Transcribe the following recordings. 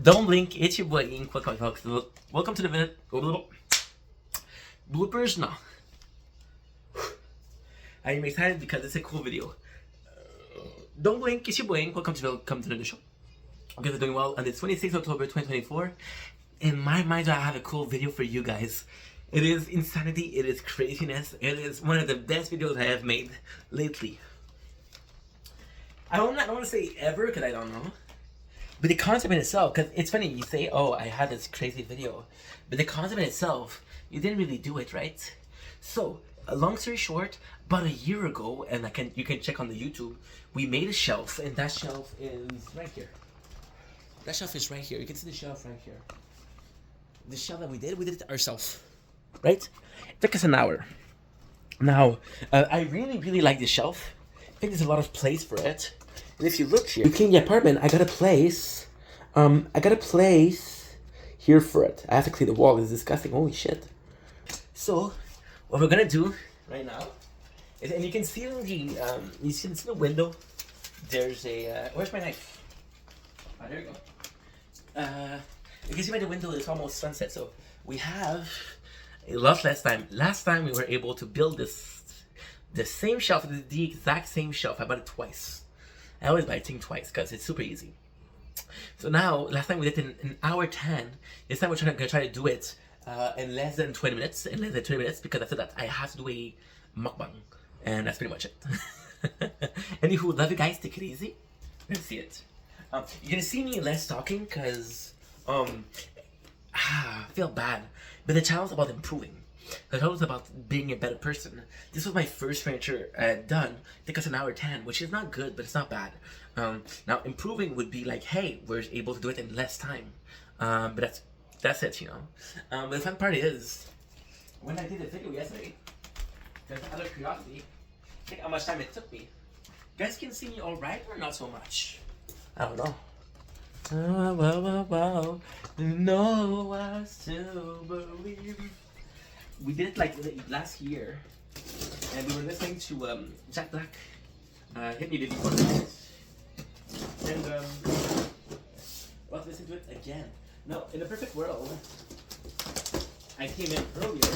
Don't blink, it's your boy Ink. Welcome to the minute. Bloopers? No. I am excited because it's a cool video. Don't blink, it's your boy Ink. Welcome to the show. You guys are doing well on the 26th of October 2024. In my mind, I have a cool video for you guys. It is insanity, it is craziness, it is one of the best videos I have made lately. I don't want to say ever because I don't know. But the concept in itself, because it's funny, you say, oh, I had this crazy video. But the concept in itself, you didn't really do it, right? So, a long story short, about a year ago, and you can check on the YouTube, we made a shelf, and that shelf is right here. That shelf is right here. You can see the shelf right here. The shelf that we did it ourselves. Right? It took us an hour. Now, I really like this shelf. I think there's a lot of place for it. And if you look here, we clean the apartment. I got a place here for it. I have to clean the wall. It's disgusting. Holy shit. So, what we're gonna do right now is, and you can see in the window. There's a where's my knife? Oh, there you go. You can see by the window it's almost sunset. So we have last time we were able to build the same shelf, the exact same shelf. I bought it twice. I always buy things twice because it's super easy. So now, last time we did it in an hour 10. This time we're gonna try to do it in less than 20 minutes. Because after that I have to do a mukbang, and that's pretty much it. Anywho, love you guys. Take it easy. Let's see it. You're gonna see me less talking because I feel bad. But the channel is about improving. The channel is about being a better person. This was my first furniture done. It took us an hour 10, which is not good, but it's not bad. Now improving would be like, hey, we're able to do it in less time. But that's it, you know. But the fun part is, when I did the video yesterday, there's another curiosity. Think how much time it took me. You guys can see me all right or not so much? I don't know. Wow. No, I still believe. We did it like last year, and we were listening to Jack Black, Hit Me Baby for and let's listen to it again. Now, in the perfect world, I came in earlier,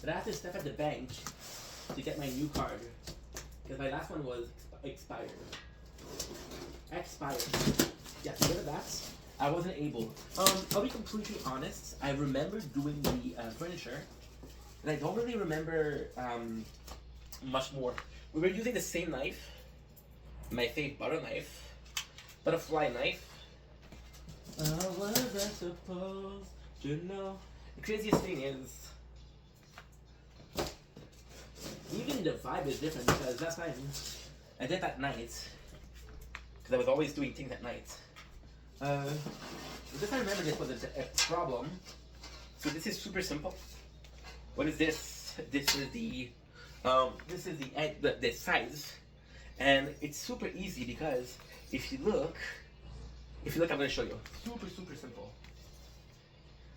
but I had to step at the bank to get my new card, because my last one was expired. Yeah, to get that, I wasn't able. I'll be completely honest, I remember doing the furniture, and I don't really remember much more. We were using the same knife, my fake butterfly knife. How was I supposed to know? The craziest thing is, even the vibe is different, because last time I did that night, because I was always doing things at night. This I remember this was a problem. So this is super simple. What is this? This is the size, and it's super easy because if you look, I'm gonna show you. Super simple.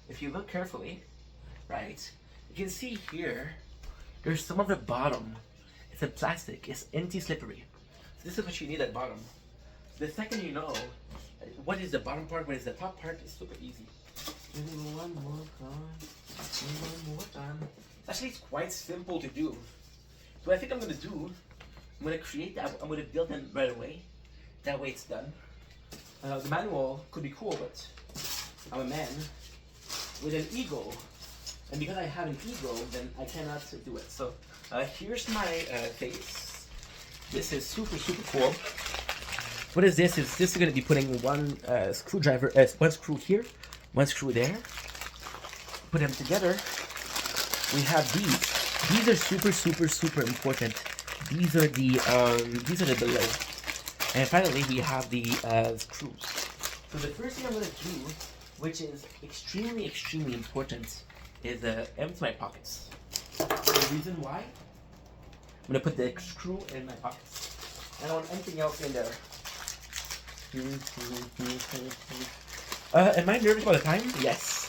If you look carefully, right, you can see here. There's some of the bottom. It's in plastic. It's anti-slippery. So this is what you need at bottom. The second you know what is the bottom part, what is the top part, is super easy. One more time. Actually, it's quite simple to do. So what I think I'm going to do, I'm going to create that, I'm going to build them right away. That way it's done. The manual could be cool, but I'm a man with an ego. And because I have an ego, then I cannot do it. So here's my face. This is super cool. What is this? This is going to be putting one screwdriver, one screw here, one screw there. Put them together. We have these. These are super important. These are the below. And finally, we have the screws. So the first thing I'm going to do, which is extremely important, is empty my pockets. The reason why? I'm going to put the screw in my pockets. I don't want anything else in there. Am I nervous about the time? Yes.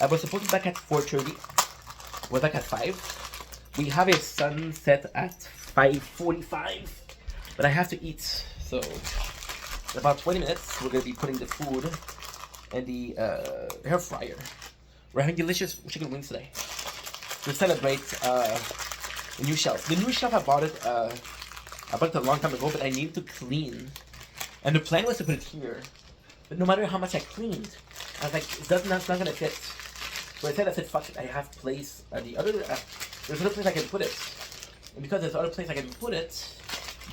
I was supposed to be back at 4:30. We're back at 5. We have a sunset at 5:45, but I have to eat. So in about 20 minutes, we're gonna be putting the food and the air fryer. We're having delicious chicken wings today to celebrate the new shelf. The new shelf, I bought it a long time ago, but I needed to clean. And the plan was to put it here. But no matter how much I cleaned, I was like, it's not gonna fit. So I said, fuck it, I have place there's another place I can put it. And because there's other place I can put it,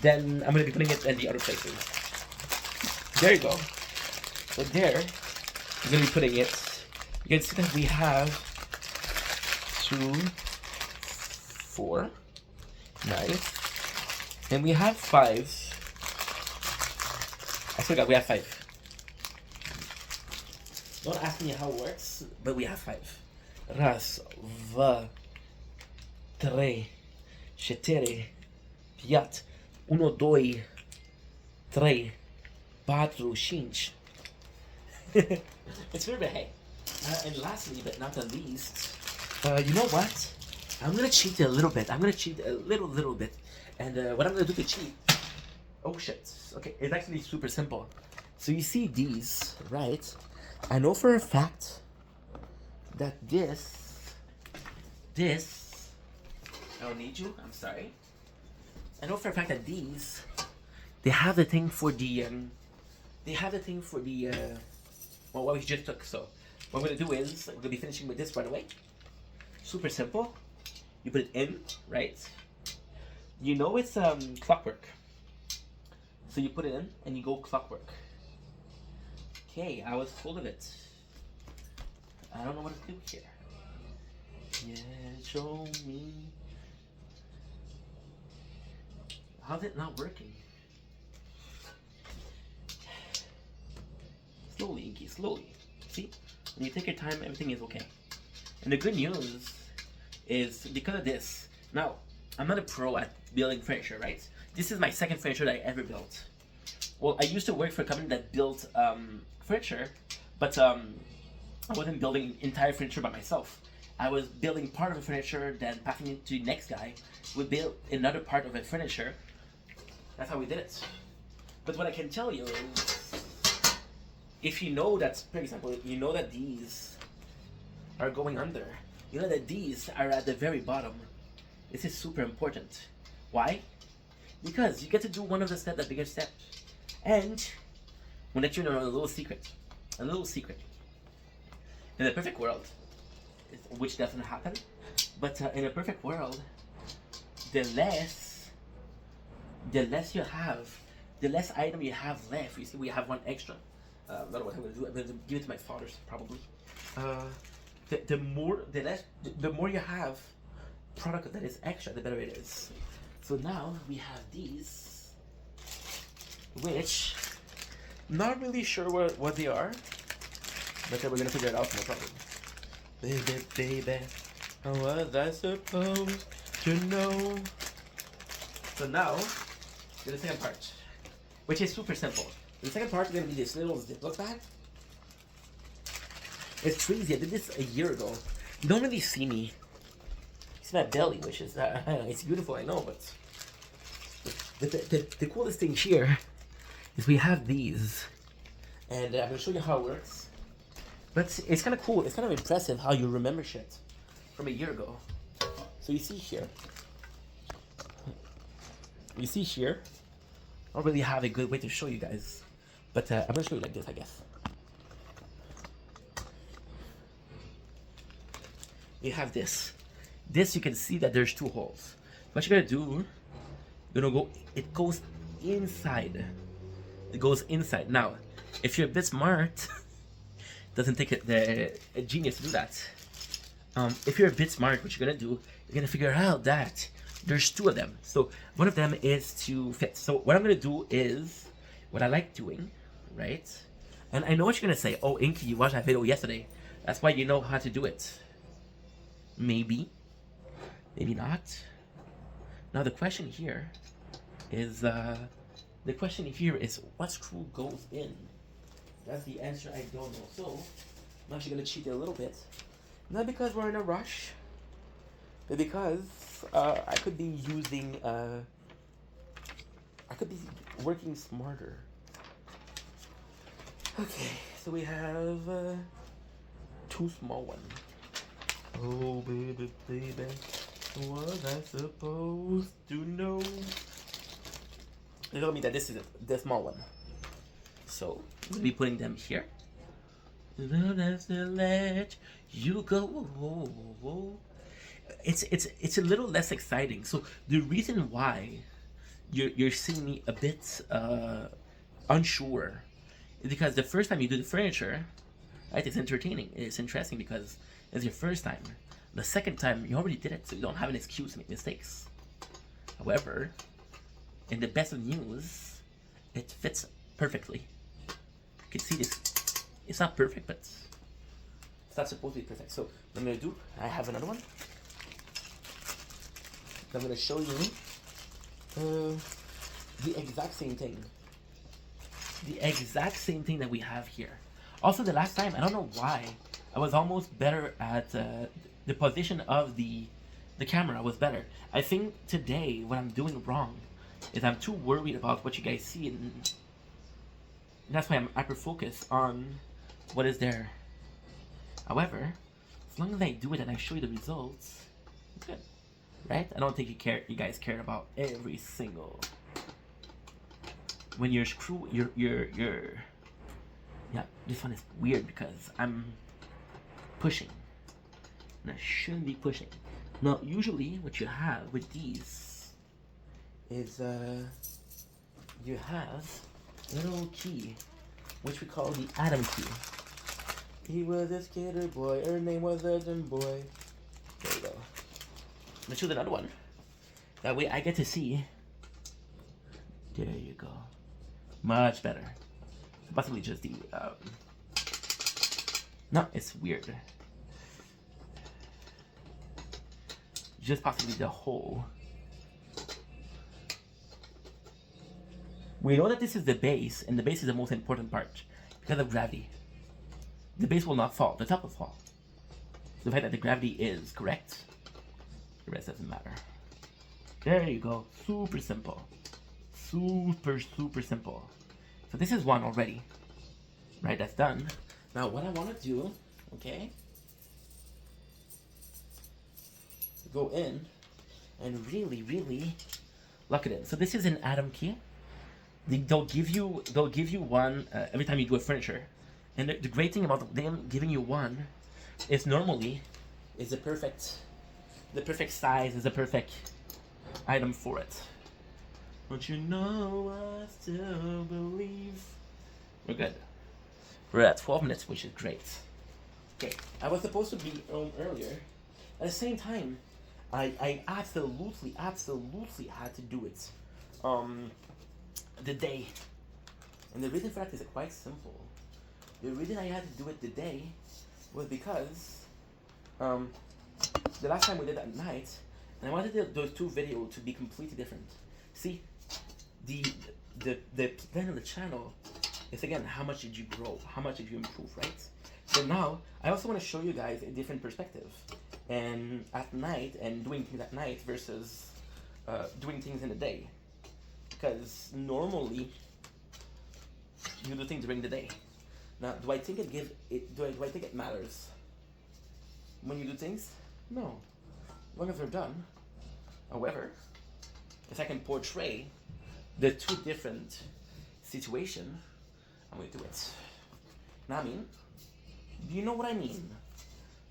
then I'm gonna be putting it in the other places. There you go. So there, I'm gonna be putting it. You can see that we have 2, 4, nice. And we have 5. I forgot, we have 5. Don't ask me how it works, but we have 5. Raz, va, tre, cetere, piat, 1, 2, 3, 4, 5. It's very bad. And lastly, but not the least, you know what? I'm gonna cheat a little bit. I'm gonna cheat a little bit. And what I'm gonna do to cheat, oh shit. Okay, it's actually super simple. So you see these, right? I know for a fact that this, I don't need you, I'm sorry. I know for a fact that these, they have the thing for the, well, what we just took. So what I'm gonna do is, we're gonna be finishing with this right away. Super simple. You put it in, right? You know it's clockwork. So you put it in and you go clockwork. Okay, I was full of it. I don't know what to do here. Yeah, show me. How's it not working? Slowly, Inky, slowly. See? When you take your time, everything is okay. And the good news is because of this. Now, I'm not a pro at building furniture, right? This is my second furniture that I ever built. Well, I used to work for a company that built furniture, but I wasn't building entire furniture by myself. I was building part of the furniture, then passing it to the next guy who would build another part of the furniture. That's how we did it. But what I can tell you is, if you know that, for example, you know that these are going under, you know that these are at the very bottom. This is super important. Why? Because you get to do one of the steps, the bigger step. And we'll let you know a little secret. A little secret. In a perfect world, which doesn't happen, but in a perfect world, the less you have, the less item you have left. You see, we have one extra. I don't know what I'm gonna do. I'm gonna give it to my father's probably. The more you have product that is extra, the better it is. So now we have these, which not really sure what they are, but we're gonna figure it out, no problem. Baby, how was I supposed to know? So now, the second part, which is super simple. The second part is gonna be this little Ziploc bag. It's crazy. I did this a year ago. You don't really see me. You see my belly, which is it's beautiful, I know, but the coolest thing here is we have these, and I'm gonna show you how it works. But it's kind of cool. It's kind of impressive how you remember shit from a year ago. So you see here. You see here. I don't really have a good way to show you guys, but I'm gonna show you like this, I guess. You have this. This you can see that there's 2 holes. What you're gonna do? You're gonna go. It goes inside. It goes inside. Now, if you're a bit smart, doesn't take a genius to do that. If you're a bit smart, what you're gonna do? You're gonna figure out that there's 2 of them. So one of them is to fit. So what I'm gonna do is what I like doing, right? And I know what you're gonna say. Oh, Inky, you watched that video yesterday. That's why you know how to do it. Maybe, maybe not. Now the question here is what screw goes in? That's the answer I don't know. So I'm actually gonna cheat a little bit, not because we're in a rush, but because I could be using I could be working smarter. Okay. So we have two small ones. Oh baby, baby, was I supposed to know? They told me that this is the small one. So I'm gonna be putting them here. Don't have to let you go. Whoa, whoa, whoa. It's a little less exciting. So the reason why you're seeing me a bit unsure is because the first time you do the furniture, right, it's entertaining. It's interesting because it's your first time. The second time you already did it, so you don't have an excuse to make mistakes. However, in the best of news, it fits perfectly. You can see this. It's not perfect, but it's not supposed to be perfect. So what I'm gonna do, I have another one. I'm gonna show you the exact same thing. The exact same thing that we have here. Also, the last time, I don't know why, I was almost better at the position of the camera was better. I think today what I'm doing wrong is I'm too worried about what you guys see, and that's why I'm hyper focused on what is there. However, as long as I do it and I show you the results, it's good, right? I don't think you guys care about every single. When you're yeah, this one is weird because I'm pushing, and I shouldn't be pushing. Now, usually what you have with these is you have a little key, which we call the Adam key. He was a skater boy, her name was Adam Boy. There you go. Let's choose another one. That way I get to see. There you go. Much better. Possibly just the no, it's weird. Just possibly the hole. We know that this is the base, and the base is the most important part because of gravity. The base will not fall, the top will fall. The fact that the gravity is correct, the rest doesn't matter. There you go. Super simple. Super, super simple. So this is one already. Right, that's done. Now what I want to do, okay, go in and really, really lock it in. So this is an Adam key. They'll give you one every time you do a furniture. And the great thing about them giving you one is normally is the perfect size, is the perfect item for it. Don't you know I still believe? We're good. We're at 12 minutes, which is great. Okay, I was supposed to be home earlier. At the same time, I absolutely had to do it. The day. And the reason for that is quite simple. The reason I had to do it the day was because the last time we did it at night, and I wanted those two videos to be completely different. See, the plan of the channel is, again, how much did you grow? How much did you improve, right? So now, I also want to show you guys a different perspective. And at night, and doing things at night versus doing things in the day. Because normally, you do things during the day. Now, do I think do I think it matters when you do things? No. As long as they're done. However, if I can portray the two different situations, I'm going to do it. Now, I mean, do you know what I mean?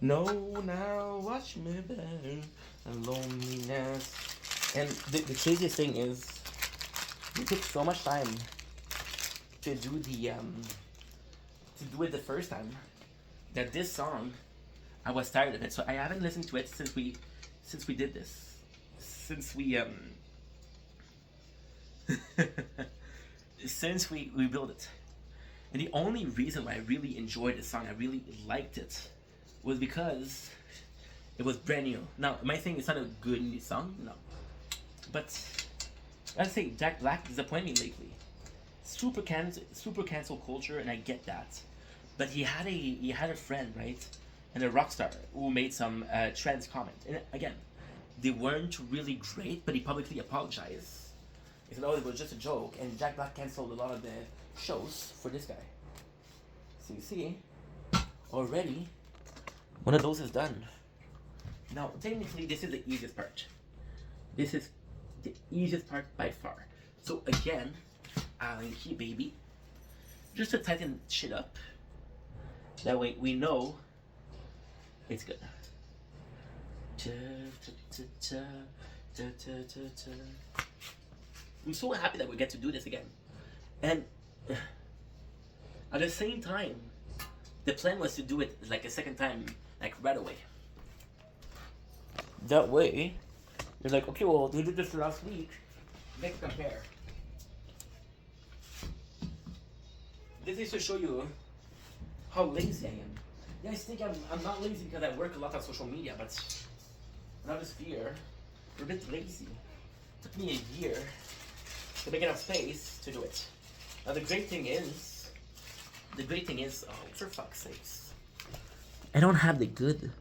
No, now watch me better. Loneliness. And the craziest thing is, it took so much time to do it the first time that this song, I was tired of it. So I haven't listened to it since we did this. Since we since we built it. And the only reason why I really enjoyed the song, I really liked it, was because it was brand new. Now, am I saying it's not a good new song? No. But I'd say Jack Black disappointed me lately. Super cancel culture, and I get that. But he had a friend, right, and a rock star who made some trans comment. And again, they weren't really great, but he publicly apologized. He said, "Oh, it was just a joke," and Jack Black canceled a lot of the shows for this guy. So you see, already, one of those is done. Now, technically, this is the easiest part. This is the easiest part by far. So again, Allen key, baby, just to tighten shit up. That way we know it's good. I'm so happy that we get to do this again. And at the same time, the plan was to do it like a second time, like right away. That way, you're like, okay, well, we did this last week. Let's compare. This is to show you how lazy I am. You guys think I'm not lazy because I work a lot on social media, but not this fear. We're a bit lazy. It took me a year to make enough space to do it. Now the great thing is, oh, for fuck's sakes, I don't have the good.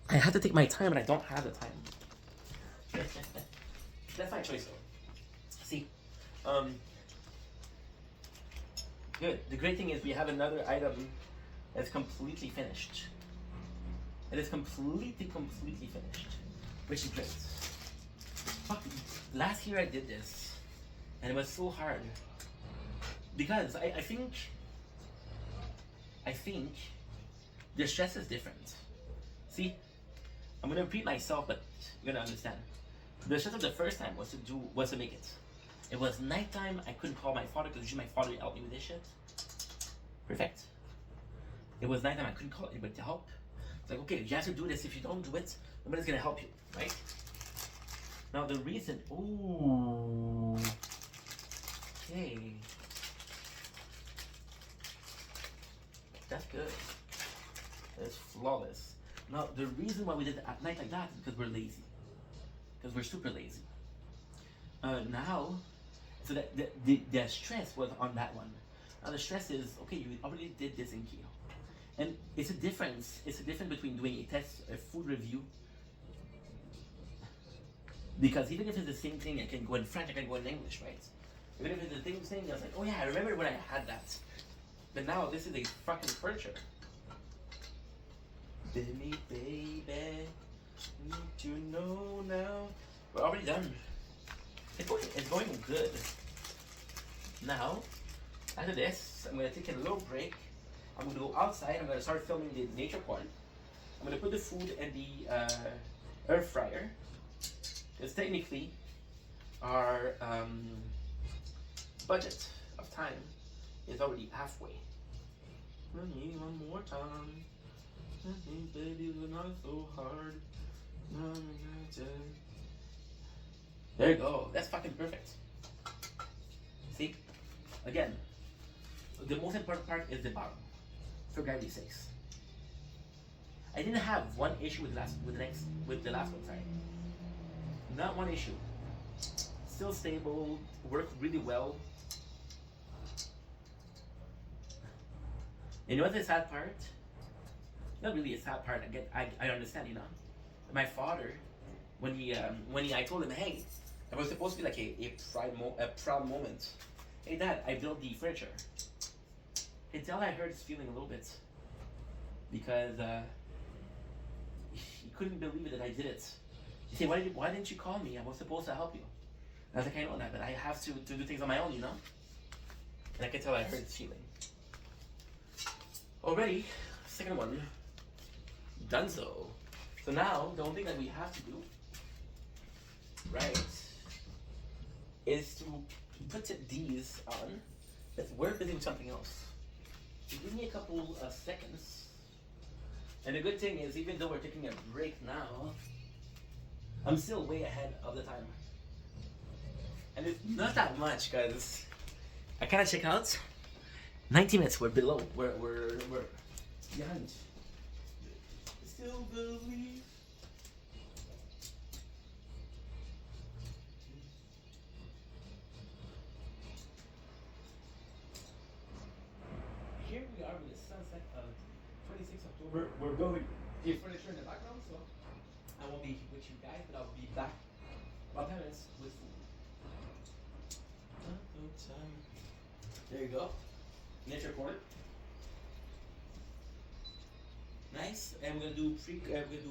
I have to take my time, and I don't have the time. That's my choice, though. See, good. The great thing is we have another item that's completely finished. It is completely finished, which is great. Fuck, last year I did this, and it was so hard because I think the stress is different. See, I'm gonna repeat myself, but you're gonna understand. The stress of the first time was to make it. It was nighttime. I couldn't call my father because usually my father would help me with this shit. Perfect. It was nighttime. I couldn't call anybody to help. It's like, okay, you have to do this. If you don't do it, nobody's gonna help you, right? Now the reason. Ooh. Okay. That's good. That's flawless. Now the reason why we did it at night like that is because we're lazy. Because we're super lazy. Now, so that the stress was on that one. Now the stress is, okay, you already did this in Kyo. And it's a difference between doing a test, a food review. Because even if it's the same thing, I can go in French, I can go in English, right? Even if it's the same thing, I was like, oh yeah, I remember when I had that. But now this is a fucking torture. Baby, need to know now. We're already done. It's going good. Now, after this, I'm gonna take a little break. I'm gonna go outside. I'm gonna start filming the nature part. I'm gonna put the food in the air fryer. Because technically, our budget of time is already halfway. Honey, one more time. Honey, baby, we're not so hard. There you go. That's fucking perfect. See? Again, the most important part is the bottom. For gravity's sakes. I didn't have one issue with the last one, sorry. Not one issue. Still stable, worked really well. You know what's the sad part? Not really a sad part. I understand, you know. My father, I told him, hey, it was supposed to be like a proud moment. Hey Dad, I built the furniture. Until I hurt his feeling a little bit. Because he couldn't believe it that I did it. He said, why didn't you call me? I was supposed to help you. I was like, I know that, but I have to do things on my own, you know? And I could tell I hurt his feeling. Already, second one, done so. So now, the only thing that we have to do, right, is to put these on. We're busy with something else. So give me a couple of seconds. And the good thing is, even though we're taking a break now, I'm still way ahead of the time. And it's not that much, because I kind of check out. 90 minutes, we're below. We're behind. Still believe. Here we are with the sunset of 26th October. We're building the furniture in the background, so I won't be with you guys, but I'll be back about 10 minutes with food. There you go. Nature corner. nice, and we're gonna do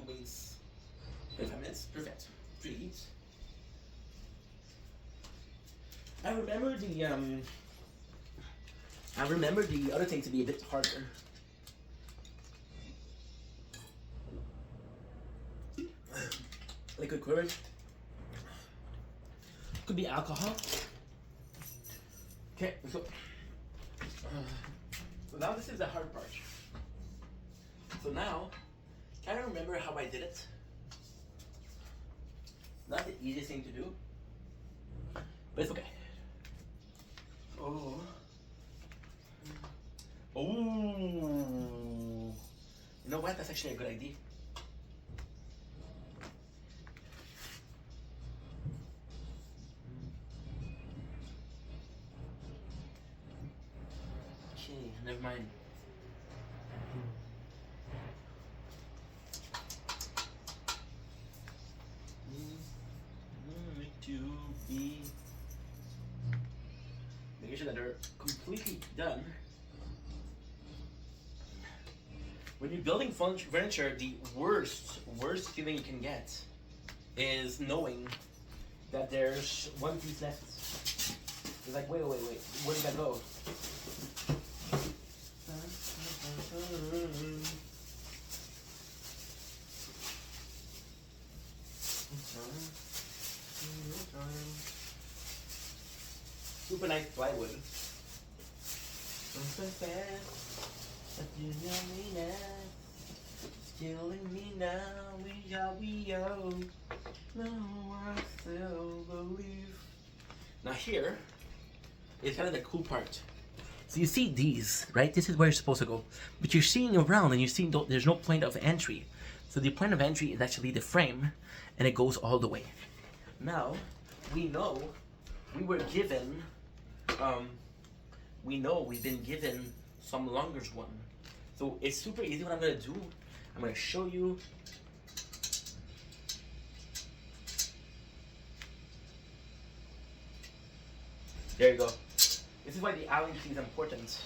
weights. 5 minutes, perfect. Preheat. I remember the other thing to be a bit harder. Liquid courage. Could be alcohol. Okay, so now this is the hard part. So now, kind of remember how I did it. Not the easiest thing to do, but it's okay. Oh. Oh. You know what? That's actually a good idea. Okay, never mind. To be making sure that they're completely done. When you're building furniture, the worst feeling you can get is knowing that there's one piece left. It's like, wait, where did that go? Super nice plywood. Something fast, but you know me now. Killing me now, we are. No, I still believe. Now here is kind of the cool part. So you see these, right? This is where you're supposed to go. But you're seeing around and you're seeing there's no point of entry. So the point of entry is actually the frame, and it goes all the way. Now, we know we were given, we've been given some longer one. So it's super easy. What I'm gonna do, I'm gonna show you. There you go. This is why the Allen key is important.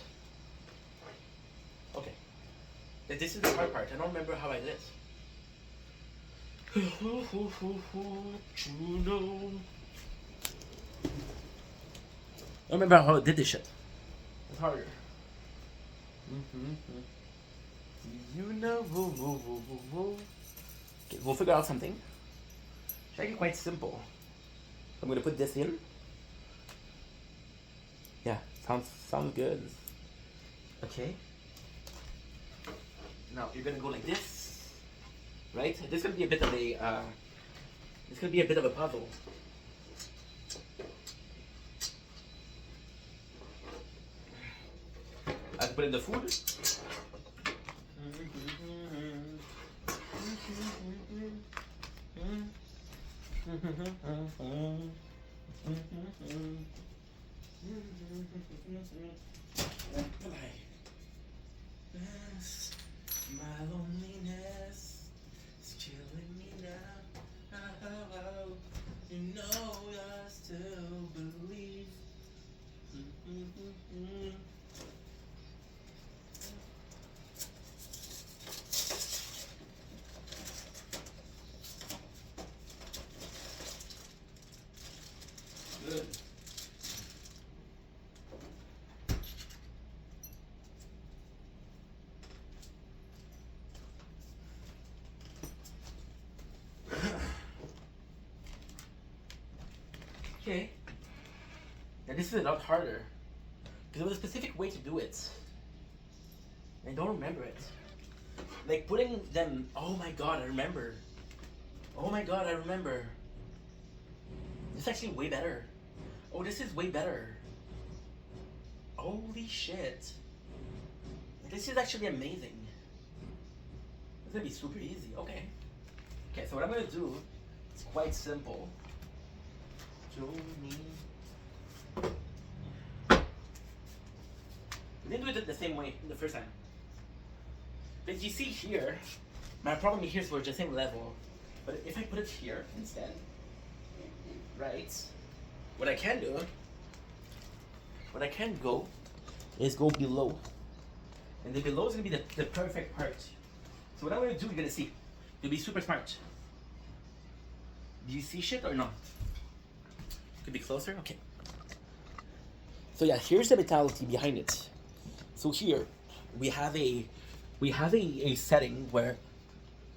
Okay. This is the hard part. I don't remember how I did it. I don't remember how I did this shit. It's harder. You know. Okay, we'll figure out something. It's actually quite simple. I'm gonna put this in. Yeah, sounds good. Okay. Now you're gonna go like this, right? This is gonna be a bit of a puzzle. I have to put in the food. Yes, my loneliness is killing me now. Oh, you know I still believe. Good. Okay. Now this is a lot harder because there was a specific way to do it. I don't remember it. Like putting them. Oh my god, I remember. Oh my god, I remember. This is actually way better. Oh, this is way better. Holy shit. This is actually amazing. It's gonna be super easy. Okay. Okay, so what I'm gonna do is quite simple. We didn't do it the same way the first time. But you see here, my problem here is we're the same level. But if I put it here instead, right? What I can go is go below. And the below is gonna be the perfect part. So what I'm gonna do, you're gonna see. You'll be super smart. Do you see shit or not? Could be closer? Okay. So yeah, here's the mentality behind it. So here, we have a setting where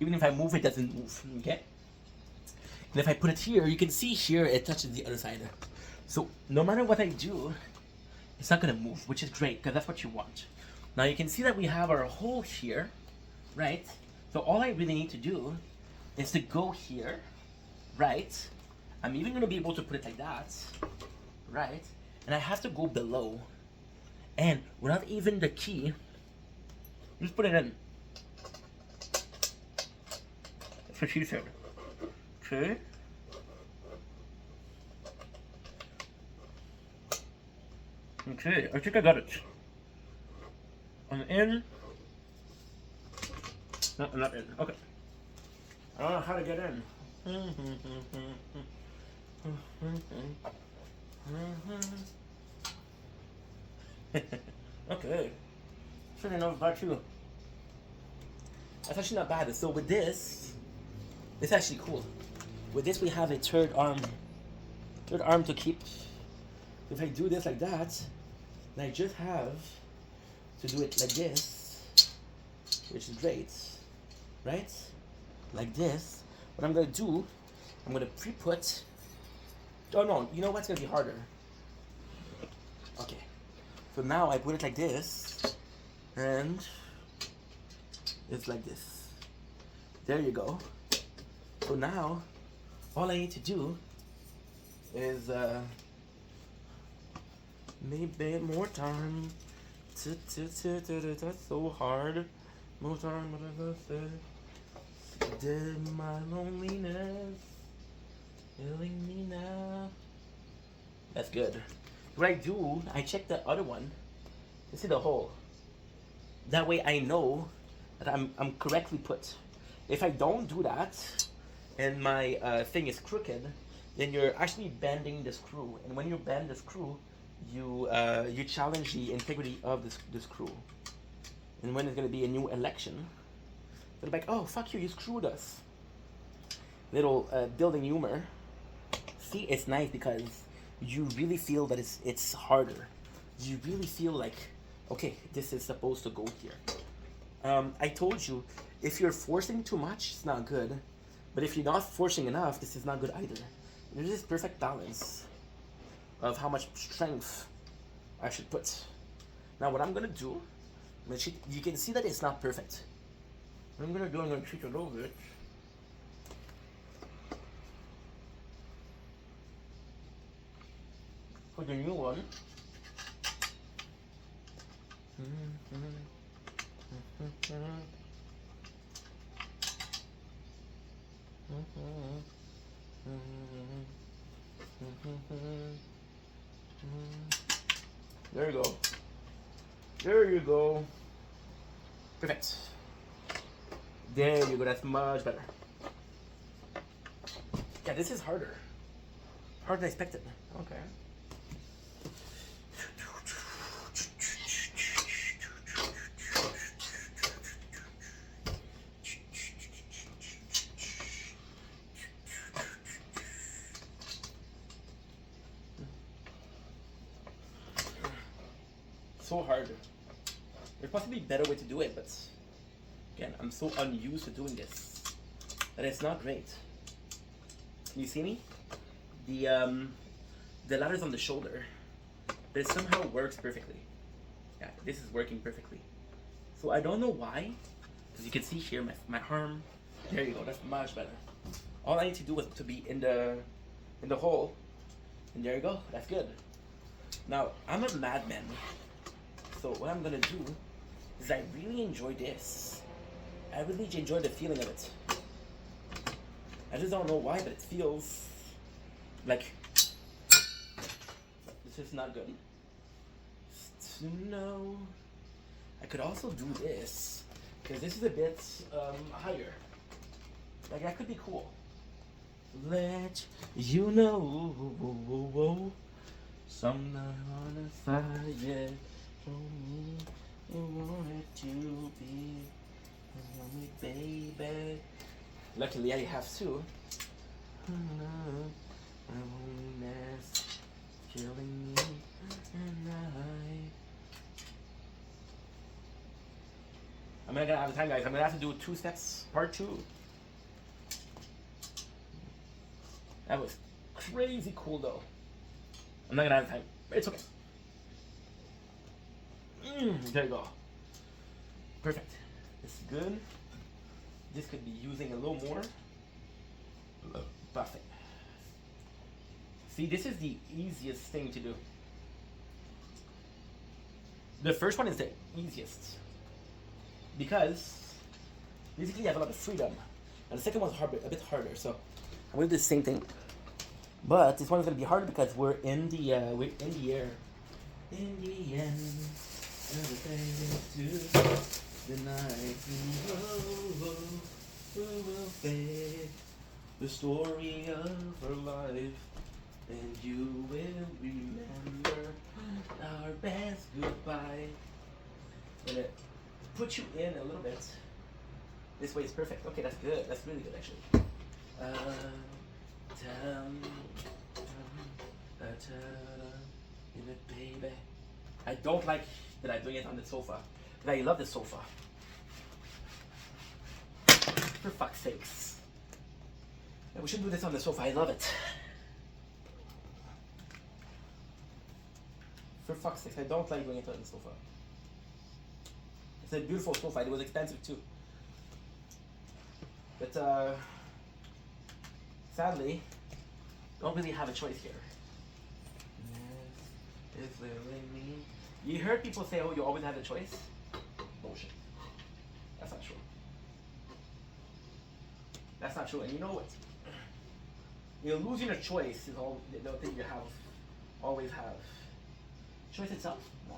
even if I move, it doesn't move, okay? And if I put it here, you can see here, it touches the other side. So no matter what I do, it's not gonna move, which is great, because that's what you want. Now you can see that we have our hole here, right? So all I really need to do is to go here, right? I'm even gonna be able to put it like that, right? And I have to go below. And without even the key, just put it in. That's what she said. Okay. Okay, I think I got it. I'm in. No, I'm not in. Okay. I don't know how to get in. Okay. Shouldn't know about you. That's actually not bad. So with this, it's actually cool. With this, we have a third arm to keep. If I do this like that, then I just have to do it like this, which is great, right? Like this. What I'm gonna do, I'm gonna pre-put. Oh no, you know what's gonna be harder? Okay. So now I put it like this, and it's like this. There you go. So now, all I need to do is maybe more time. That's so hard. More time, what I say. Did my loneliness killing me now? That's good. What I do, I check the other one to see the hole. That way I know that I'm correctly put. If I don't do that, and my thing is crooked, then you're actually bending the screw. And when you bend the screw, you challenge the integrity of the screw. And when there's gonna be a new election, they're like, oh fuck you, you screwed us. Little building humor. See, it's nice because you really feel that it's harder. You really feel like, okay, this is supposed to go here. I told you, if you're forcing too much, it's not good. But if you're not forcing enough, this is not good either. There's this perfect balance of how much strength I should put. Now what I'm gonna do, you can see that it's not perfect. What I'm gonna do, I'm gonna treat it a little bit. For the new one. There you go. There you go. Perfect. There you go. That's much better. Yeah, this is harder. Harder than I expected. Okay. So hard. There's possibly a better way to do it, but again, I'm so unused to doing this that it's not great. Can you see me? The ladder's on the shoulder, but it somehow works perfectly. Yeah, this is working perfectly. So I don't know why, because you can see here my arm. There you go. That's much better. All I need to do is to be in the hole, and there you go. That's good. Now I'm a madman. So what I'm gonna do is I really enjoy this. I really enjoy the feeling of it. I just don't know why, but it feels like this is not good. No, I could also do this because this is a bit higher. Like that could be cool. Let you know, something on the side, yeah. Show me you want it to be. Tell me, baby. Luckily, I have two. My loneliness killing me, and I'm not gonna have the time, guys. I'm gonna have to do 2 steps, part 2. That was crazy cool, though. I'm not gonna have the time. It's okay. There you go. Perfect. It's good. This could be using a little more. Perfect. See, this is the easiest thing to do. The first one is the easiest because basically you have a lot of freedom, and the second one's a bit harder. So I'm gonna do the same thing, but this one is gonna be harder because we're in the air. In the end, everything is due. The night will fade. The story of her life, and you will remember our best goodbye. I'm gonna put you in a little bit. This way is perfect. Okay, that's good. That's really good, actually. Baby. I don't like that I'm doing it on the sofa, but I love the sofa. For fuck's sakes. Yeah, we should do this on the sofa. I love it. For fuck's sake, I don't like doing it on the sofa. It's a beautiful sofa. It was expensive too. But sadly, don't really have a choice here. Yes, it's literally me. You heard people say, "Oh, you always have a choice." Bullshit. That's not true. That's not true. And you know what? You know, losing a choice is all the thing you have, always have. Choice itself? Nah.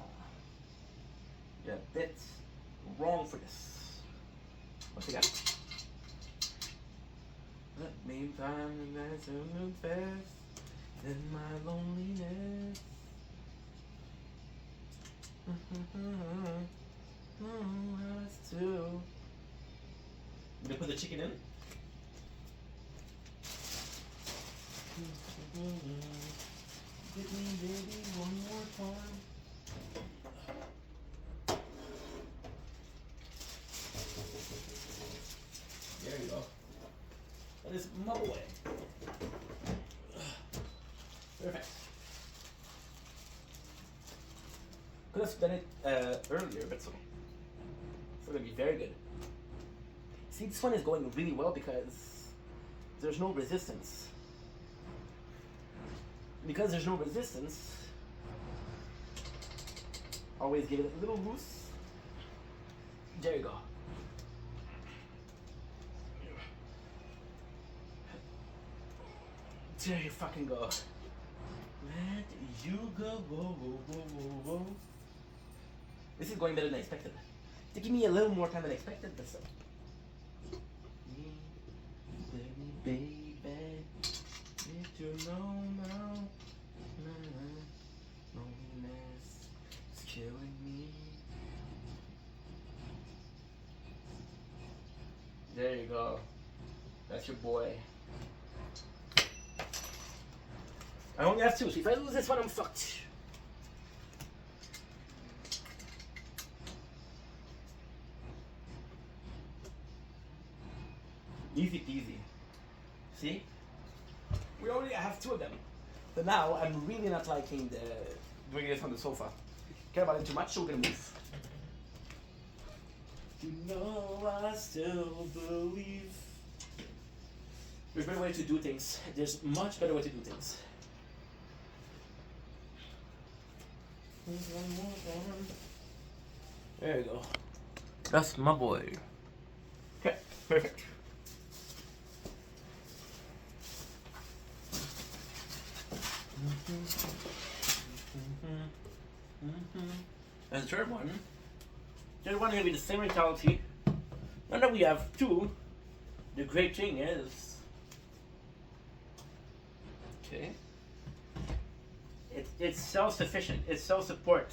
You're a bit wrong for this. Once again. Let me find the nights and move fast in my loneliness. Us too. You gonna put the chicken in? Give me baby one more time. There you go. That is my boy. Perfect. Could have done it earlier, but so it's gonna be very good. See, this one is going really well because there's no resistance. Because there's no resistance, always give it a little loose. There you go. There you fucking go. Let you go. Whoa, whoa, whoa, whoa, whoa. This is going better than I expected. It's taking me a little more time than I expected, but so. Baby, if you know now, loneliness is killing me. There you go. That's your boy. I only have 2, so if I lose this one, I'm fucked. Easy peasy. See? We already have 2 of them. But now I'm really not liking doing this on the sofa. Care about it too much, so we're gonna move. You know I still believe. There's a better way to do things. There's much better way to do things. One more time. There you go. That's my boy. Okay, perfect. And the third one is gonna be the same mentality. Now that we have 2, the great thing is, okay, it's self-sufficient, it's self-support.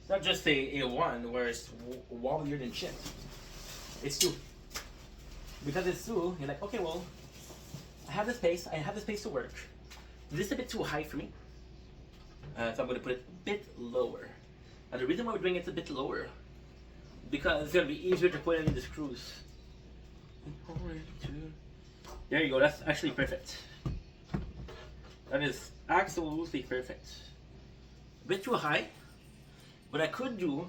It's not just a one where it's wobblier than shit. It's 2. Because it's Sue, you're like, okay, well, I have the space. I have the space to work. This is a bit too high for me. So I'm going to put it a bit lower. And the reason why we're doing it a bit lower, because it's going to be easier to put in the screws. There you go. That's actually perfect. That is absolutely perfect. A bit too high. What I could do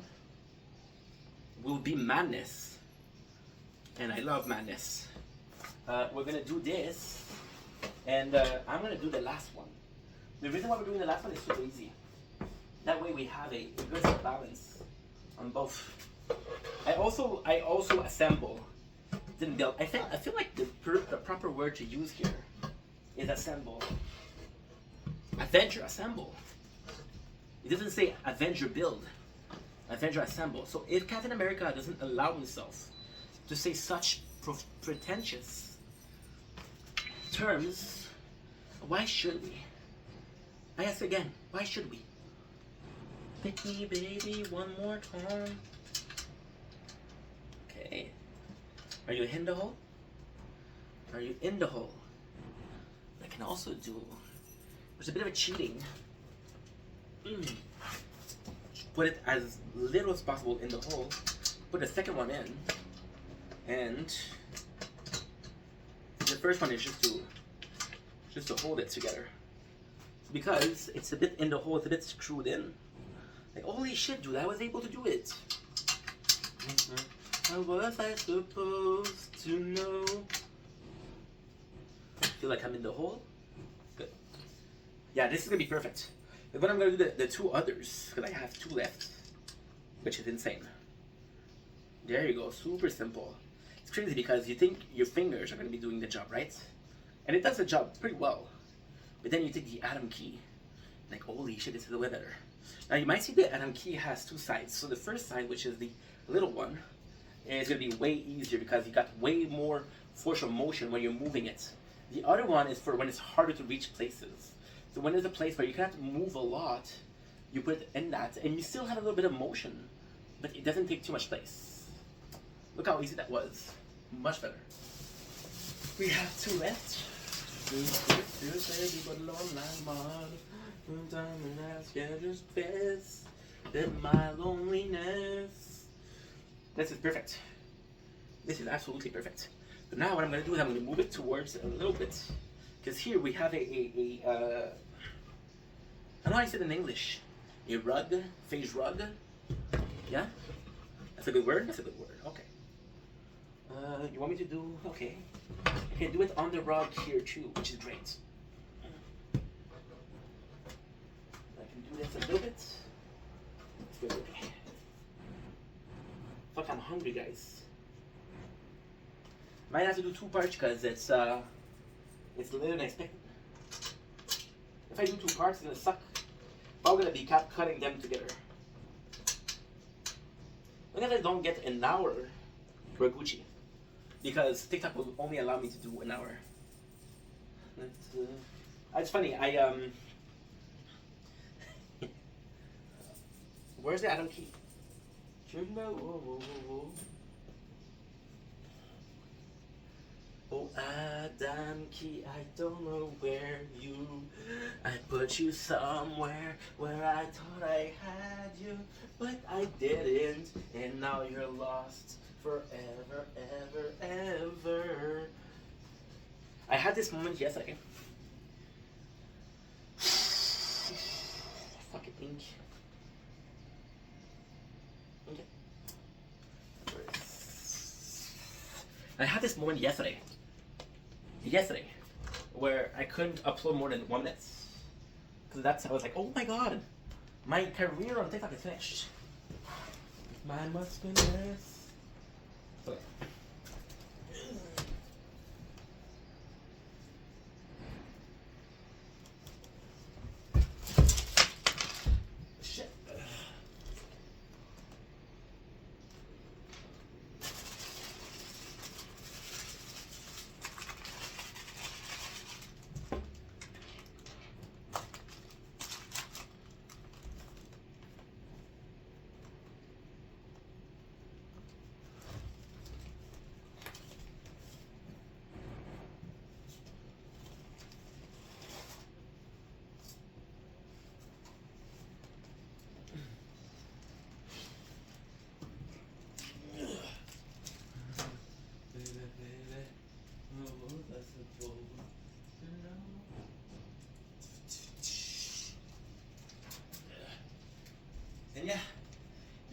will be madness. And I love madness. We're going to do this. And I'm going to do the last one. The reason why we're doing the last one is super easy. That way we have a good balance on both. I also assemble. Didn't build. I feel like the proper word to use here is assemble. Avenger assemble. It doesn't say Avenger build. Avenger assemble. So if Captain America doesn't allow himself to say such pretentious terms, why should we? I ask again, why should we? Pick me, baby, one more time. Okay. Are you in the hole? Are you in the hole? I can also do, there's a bit of a cheating. Put it as little as possible in the hole. Put the second one in. And the first one is just to hold it together. Because it's a bit in the hole, it's a bit screwed in. Like, holy shit, dude, I was able to do it. How was I supposed to know? Feel like I'm in the hole? Good. Yeah, this is gonna be perfect. And when I'm gonna do the two others, because I have two left, which is insane. There you go, super simple. It's crazy because you think your fingers are gonna be doing the job, right? And it does the job pretty well. But then you take the Atom key, like, holy shit, this is way better. Now you might see the Atom key has two sides. So the first side, which is the little one, is going to be way easier because you got way more force of motion when you're moving it. The other one is for when it's harder to reach places. So when there's a place where you can't move a lot, you put it in that, and you still have a little bit of motion, but it doesn't take too much place. Look how easy that was. Much better. We have two left. In my loneliness. This is perfect. This is absolutely perfect. But now what I'm going to do is I'm going to move it towards a little bit. Because here we have I don't know how I said in English. A rug, phase rug. Yeah? That's a good word? That's a good word. Okay. You want me to do, okay. I can do it on the rug here too, which is great. I can do this a little bit. Let's go. Fuck, I'm hungry, guys. Might have to do two parts because it's later than expected. If I do two parts, it's gonna suck. I'm gonna be cutting them together. Look if I don't get an hour for Gucci. Because TikTok will only allow me to do an hour. It's funny, where's the Atom key? Oh, Adam key, I don't know where you. I put you somewhere where I thought I had you, but I didn't, and now you're lost forever, ever, ever. I had this moment yesterday. Fucking ink. Okay. I had this moment yesterday, where I couldn't upload more than 1 minute. Because I was like, oh my god, my career on TikTok is finished. My muscleness. Okay. Shit.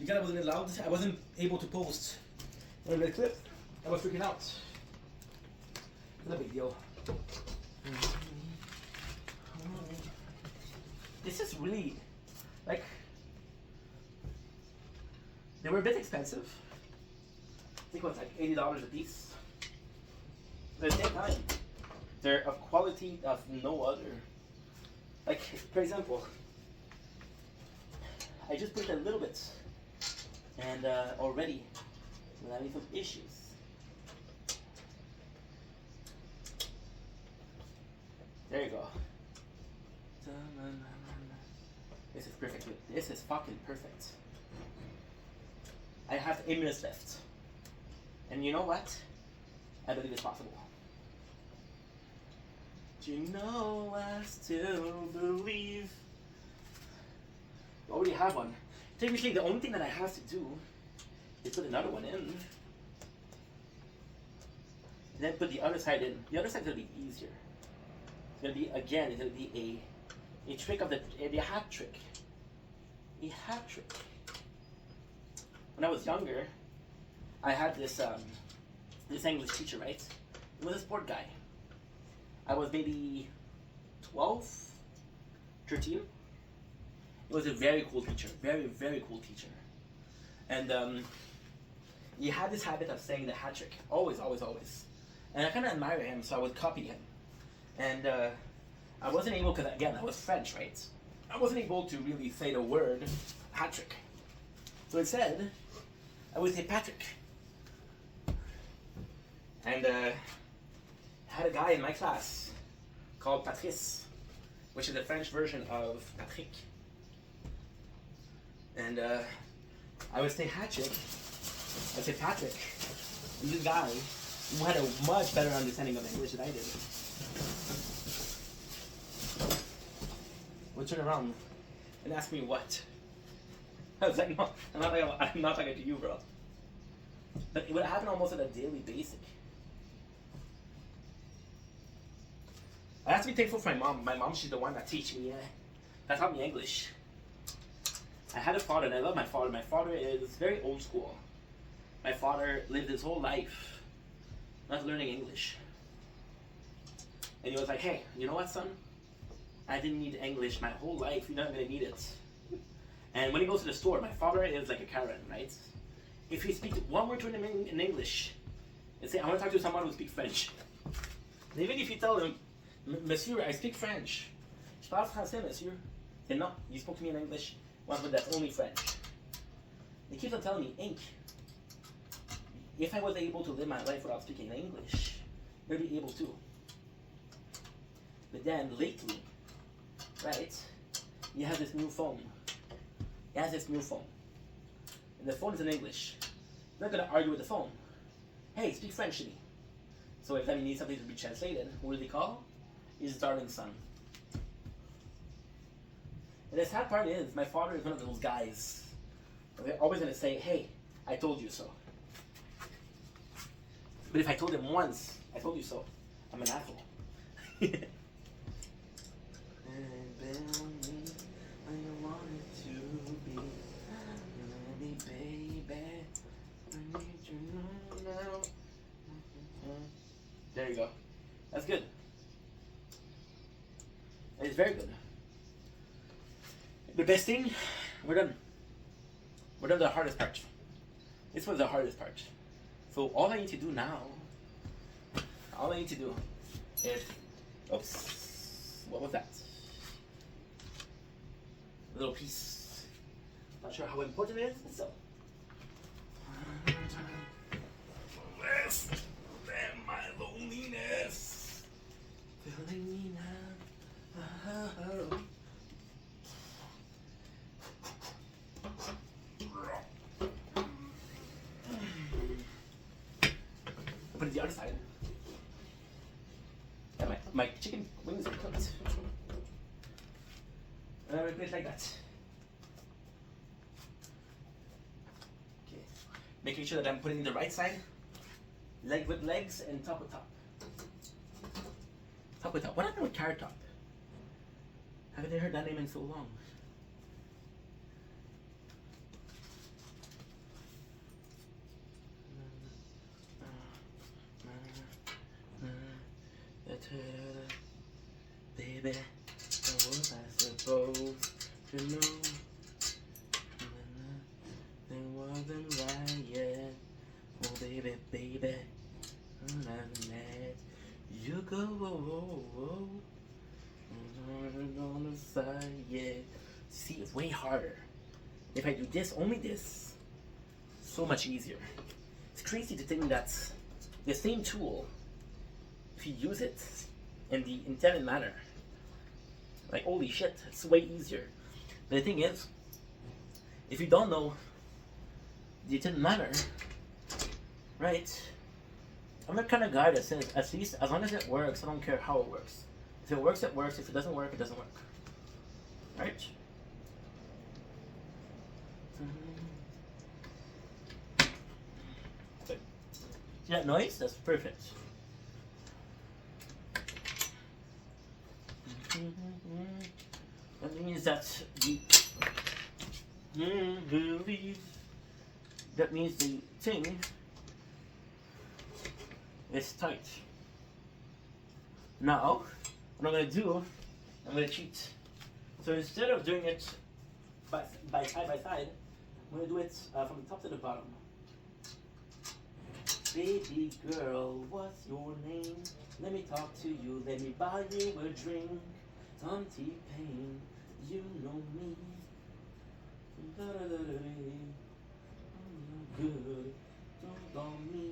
because I wasn't allowed, I wasn't able to post in the clip. I was freaking out. It's no big deal. This is really, like, they were a bit expensive. I think it was like $80 a piece. But at the same time, they're of quality of no other. Like, for example, I just put a little bit, and already I'm having some issues. There you go. This is perfect. This is fucking perfect. I have 8 minutes left. And you know what? I believe it's possible. Do you know I still believe? I already have one. Technically, the only thing that I have to do is put another one in. And then put the other side in. The other side's gonna be easier. It's gonna be, again, it's gonna be a trick of the hat trick. A hat trick. When I was younger, I had this English teacher, right? He was a sport guy. I was maybe 12, 13. He was a very cool teacher, very, very cool teacher. And he had this habit of saying the hat trick, always, always, always. And I kind of admire him, so I would copy him. And I wasn't able, because again, I was French, right? I wasn't able to really say the word hat trick. So instead, I would say Patrick. And I had a guy in my class called Patrice, which is the French version of Patrick. And I would say hat trick, I'd say Patrick. And this guy, who had a much better understanding of English than I did, would turn around and ask me what. I was like, no, I'm not talking to you, bro. But it would happen almost on a daily basis. I have to be thankful for my mom. My mom, she's the one that teach me, that taught me English. I had a father, and I love my father. My father is very old school. My father lived his whole life not learning English. And he was like, hey, you know what, son? I didn't need English my whole life. You're not going to need it. And when he goes to the store, my father is like a Karen, right? If he speaks one word to him in English, and say, I want to talk to someone who speaks French. And even if you tell him, Monsieur, I speak French. Je parle français, monsieur. And no, you spoke to me in English. One word that's only French. He keeps on telling me, Ink, if I was able to live my life without speaking English, you'd be able to. But then lately, right, you have this new phone. He has this new phone. And the phone is in English. I'm not going to argue with the phone. Hey, speak French to me. So if that needs something to be translated, what do they call? His darling son. And the sad part is, my father is one of those guys. They're always going to say, hey, I told you so. But if I told him once, I told you so, I'm an asshole. There you go. That's good. It's very good. The best thing, we're done. We're done the hardest part. This was the hardest part. So all I need to do now, is, oops, what was that? A little piece. Not sure how important it is, so. Less than my loneliness. Filling me now. Put it the other side. Yeah, my chicken wings are cooked. And I'm gonna put it like that. Okay. Making sure that I'm putting it the right side. Leg with legs and top with top. Top with top. What happened with Carrot Top? Haven't heard that name in so long. Baby, what was I supposed to know? It wasn't right yet. Oh baby, baby, I'm not mad. You go, on the side, yeah. See, it's way harder. If I do this, only this, so much easier. It's crazy to think that the same tool, if you use it in the intended manner, like holy shit, it's way easier. But the thing is, if you don't know the intended manner, right? I'm the kind of guy that says, at least as long as it works, I don't care how it works. If it works, it works. If it doesn't work, it doesn't work. Right? See that noise? That's perfect. That means that that means the thing is tight. Now, what I'm going to do, I'm going to cheat. So instead of doing it by side by side, I'm going to do it from the top to the bottom. Baby girl, what's your name? Let me talk to you, let me buy you a drink. Some T-Pain, you know me. Good, don't on me.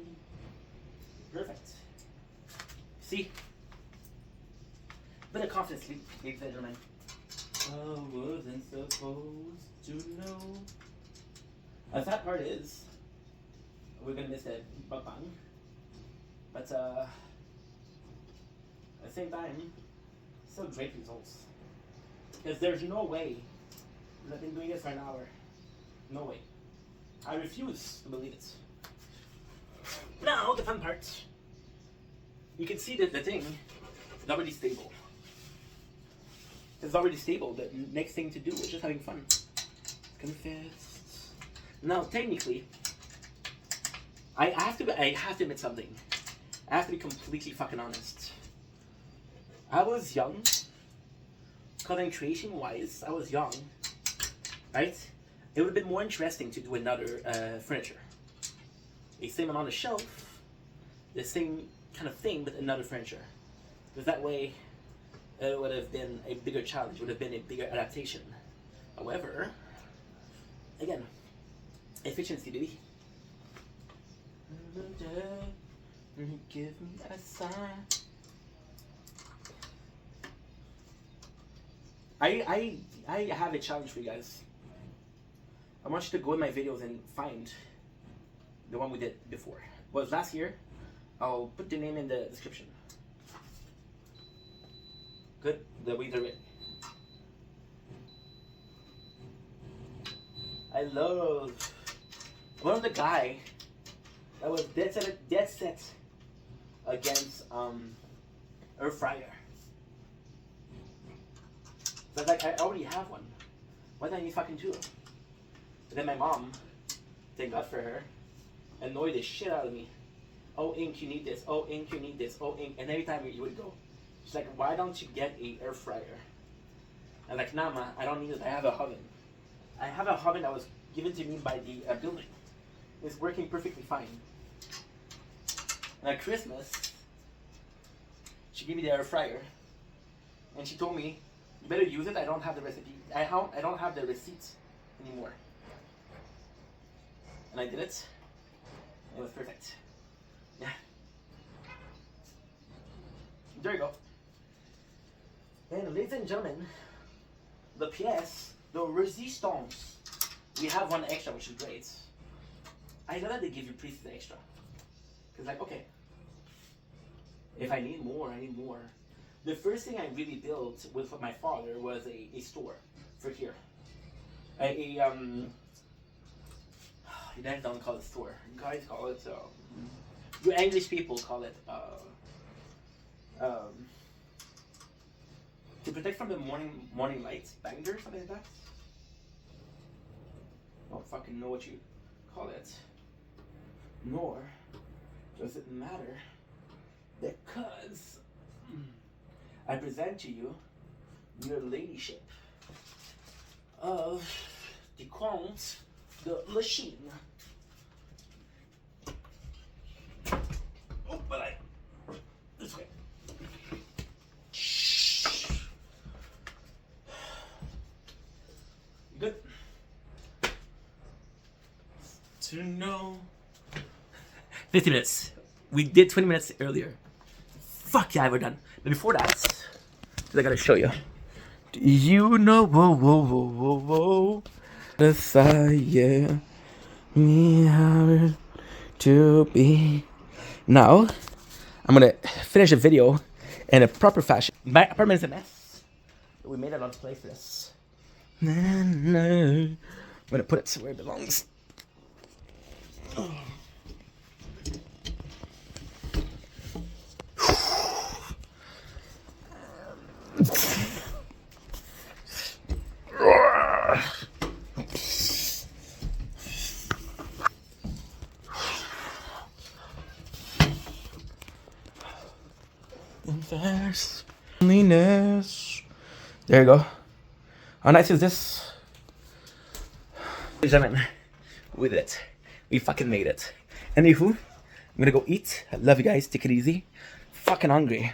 Perfect. See? Bit of confidence, ladies and gentlemen. I wasn't supposed to know. The sad part is, we're gonna miss that mukbang. But at the same time, still great results. Because there's no way that I've been doing this for an hour. No way. I refuse to believe it. Now, the fun part. You can see that the thing is already stable. It's already stable. The next thing to do is just having fun. Confess. Now, technically, I have to admit something. I have to be completely fucking honest. I was young. Content creation wise, I was young. Right? It would have been more interesting to do another furniture. The same amount of shelf, the same kind of thing, but another furniture. Because that way, it would have been a bigger challenge, it would have been a bigger adaptation. However, again, efficiency, baby. Give me a sign. I have a challenge for you guys. I want you to go in my videos and find the one we did before. It was last year. I'll put the name in the description. Good, the weeds are ready. I love one of the guy that was dead set against air fryer. So I was like, I already have one. Why don't I need fucking two? But then my mom, thank God for her, annoyed the shit out of me. Oh, Ink, you need this. Oh, Ink, you need this. Oh, Ink. And every time you would go, she's like, why don't you get a air fryer? I'm like, nah, ma, I don't need it. I have a oven. I have a oven that was given to me by the building. It's working perfectly fine. And at Christmas, she gave me the air fryer. And she told me, you better use it. I don't have the recipe. I don't have the receipt anymore. And I did it. It was perfect. Yeah. There you go. And ladies and gentlemen, the pièce, the resistance. We have one extra, which is great. I know that they give you pieces extra. Because like, okay, if I need more, I need more. The first thing I really built with my father was a store for here. You guys don't call it store. You guys call it, you English people call it, to protect from the morning lights, banger, something like that. I don't fucking know what you call it. Nor does it matter, because I present to you your ladyship of the Comte de Lachine. Oh, but this way. Good. To know. 50 minutes. We did 20 minutes earlier. Fuck yeah, we're done. But before that, I gotta show you. Do you know? Whoa, whoa, whoa, whoa, whoa. The fire, me how to be. Now, I'm gonna finish the video in a proper fashion. My apartment is a mess. We made a lot of place for this. Na, na. I'm gonna put it where it belongs. Loneliness. There you go. How nice is this? Ladies and gentlemen, we did it. We fucking made it. Anywho, I'm gonna go eat. I love you guys. Take it easy. Fucking hungry.